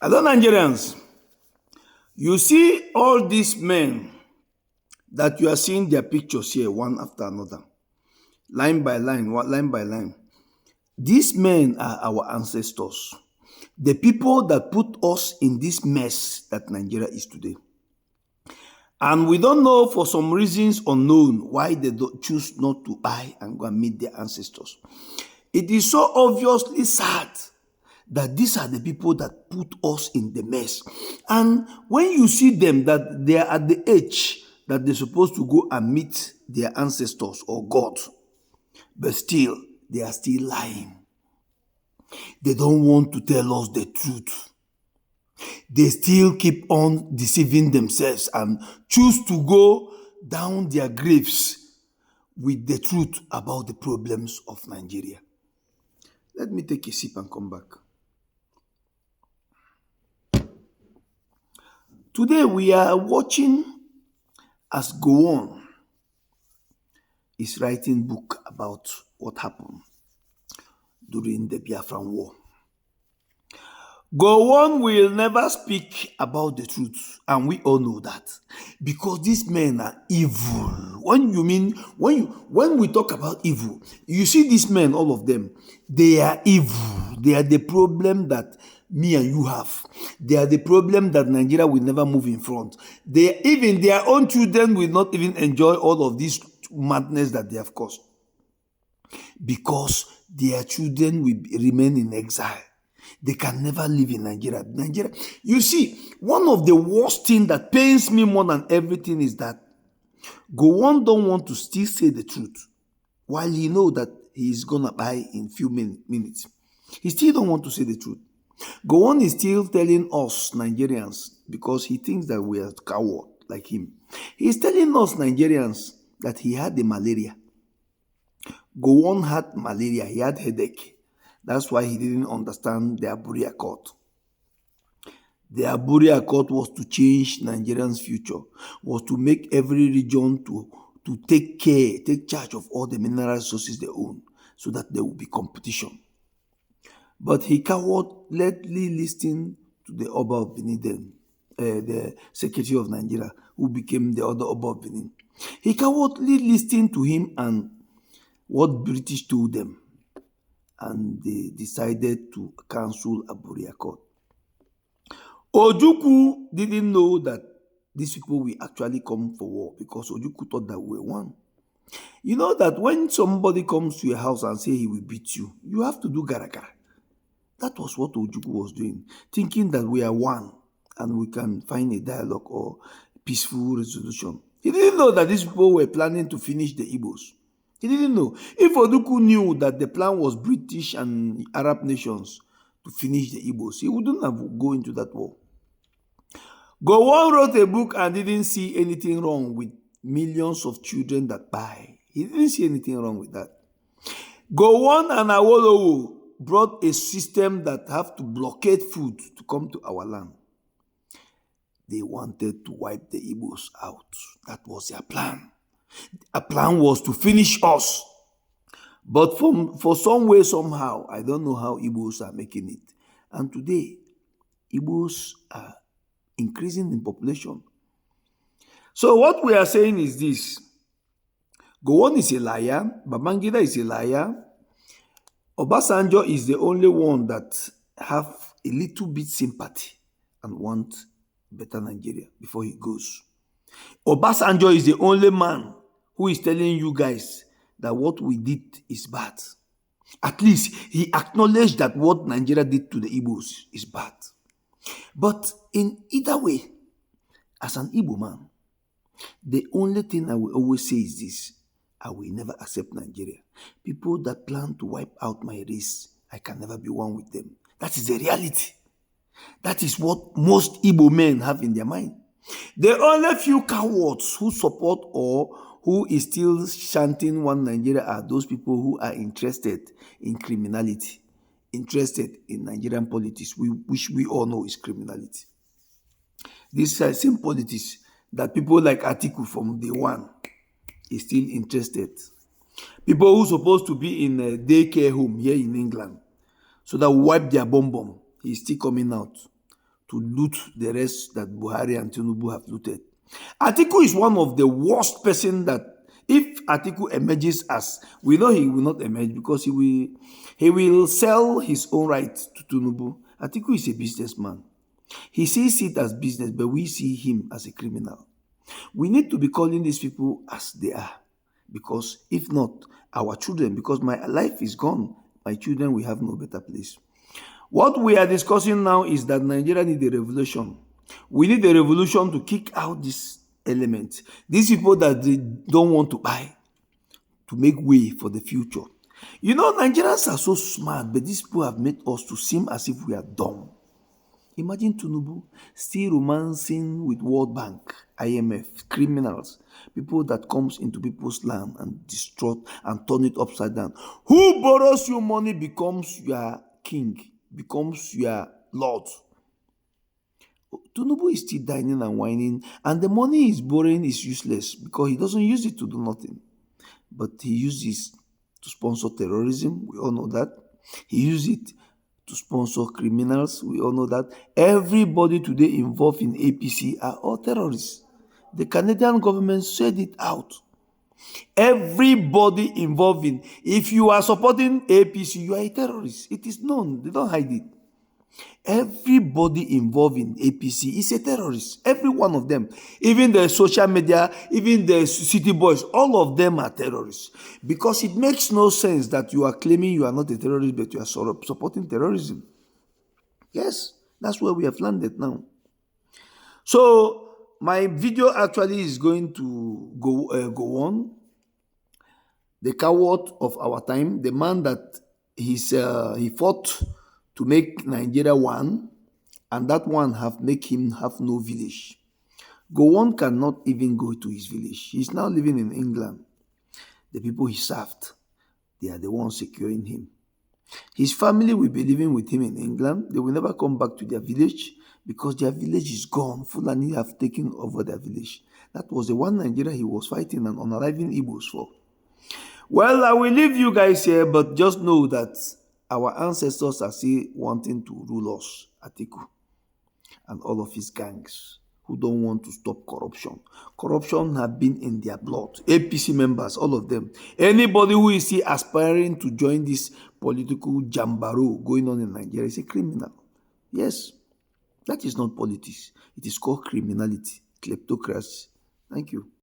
Hello, Nigerians. You see all these men that you are seeing their pictures here, one after another, line by line, line by line. These men are our ancestors, the people that put us in this mess that Nigeria is today. And we don't know, for some reasons unknown, why they don't choose not to buy and go and meet their ancestors. It is so obviously sad that these are the people that put us in the mess. And when you see them, that they are at the age that they're supposed to go and meet their ancestors or God, but still, they are still lying. They don't want to tell us the truth. They still keep on deceiving themselves and choose to go down their graves with the truth about the problems of Nigeria. Let me take a sip and come back. Today we are watching as Gowon is writing book about what happened during the Biafran War. Gowon will never speak about the truth, and we all know that, because these men are evil. When we talk about evil, you see these men, all of them, they are evil. They are the problem that me and you have. They are the problem that Nigeria will never move in front. Even their own children will not even enjoy all of this madness that they have caused, because their children will remain in exile. They can never live in Nigeria. You see, one of the worst things that pains me more than everything is that Gowon don't want to still say the truth, while he know that he is gonna buy in few minutes. He still don't want to say the truth. Gowon is still telling us Nigerians, because he thinks that we are coward like him. He is telling us Nigerians that he had the malaria. Gowon had malaria. He had headache. That's why he didn't understand the Aburi Accord. The Aburi Accord was to change Nigerians' future, was to make every region to take charge of all the mineral resources they own, so that there will be competition. But he cowardly listened to the Oba of Benin, the Secretary of Nigeria, who became the other Oba of Benin. He cowardly listened to him and what British told them, and they decided to cancel Aburi Accord. Ojukwu didn't know that these people will actually come for war, because Ojukwu thought that we were one. You know that when somebody comes to your house and say he will beat you, you have to do garagara. That was what Ojukwu was doing, thinking that we are one and we can find a dialogue or peaceful resolution. He didn't know that these people were planning to finish the Igbos. He didn't know. If Ojukwu knew that the plan was British and Arab nations to finish the Igbos, he wouldn't have go into that war. Gowon wrote a book and didn't see anything wrong with millions of children that buy. He didn't see anything wrong with that. Gowon and Awolowo brought a system that have to blockade food to come to our land. They wanted to wipe the Igbos out. That was their plan. A plan was to finish us. But for some way, somehow, I don't know how Igbos are making it. And today, Igbos are increasing in population. So what we are saying is this: Gowon is a liar, Babangida is a liar, Obasanjo is the only one that have a little bit sympathy and want better Nigeria before he goes. Obasanjo is the only man who is telling you guys that what we did is bad. At least he acknowledged that what Nigeria did to the Igbos is bad. But in either way, as an Igbo man, the only thing I will always say is this: I will never accept Nigeria. People that plan to wipe out my race, I can never be one with them. That is the reality. That is what most Igbo men have in their mind. The only few cowards who support or who is still chanting one Nigeria are those people who are interested in criminality, interested in Nigerian politics, which we all know is criminality. This same politics that people like Atiku from day one is still interested. People who supposed to be in a daycare home here in England, so that we wipe their bomb, he's still coming out to loot the rest that Buhari and Tinubu have looted. Atiku is one of the worst person that if Atiku emerges as, we know he will not emerge because he will sell his own right to Tinubu. Atiku is a businessman. He sees it as business, but we see him as a criminal. We need to be calling these people as they are, because if not, our children, because my life is gone, my children will have no better place. What we are discussing now is that Nigeria needs a revolution. We need a revolution to kick out this element. These people that they don't want to buy, to make way for the future. You know, Nigerians are so smart, but these people have made us to seem as if we are dumb. Imagine Tinubu still romancing with World Bank, IMF, criminals, people that comes into people's land and destroy and turn it upside down. Who borrows your money becomes your king, becomes your lord. Tinubu is still dining and whining, and the money he's borrowing is useless because he doesn't use it to do nothing. But he uses to sponsor terrorism, we all know that. He uses it to sponsor criminals, we all know that. Everybody today involved in APC are all terrorists. The Canadian government said it out. Everybody involved in, if you are supporting APC, you are a terrorist. It is known, they don't hide it. Everybody involved in APC is a terrorist. Every one of them. Even the social media, even the city boys, all of them are terrorists. Because it makes no sense that you are claiming you are not a terrorist, but you are supporting terrorism. Yes, that's where we have landed now. So, my video actually is going to go on. The coward of our time, the man that he fought to make Nigeria one, and that one have make him have no village. Gowon cannot even go to his village. He's now living in England. The people he served, they are the ones securing him. His family will be living with him in England. They will never come back to their village because their village is gone. Fulani have taken over their village. That was the one Nigeria he was fighting and unaliving Igbos for. Well, I will leave you guys here, but just know that our ancestors are still wanting to rule us, Atiku, and all of his gangs who don't want to stop corruption. Corruption have been in their blood. APC members, all of them. Anybody who is still aspiring to join this political jambaroo going on in Nigeria is a criminal. Yes, that is not politics. It is called criminality, kleptocracy. Thank you.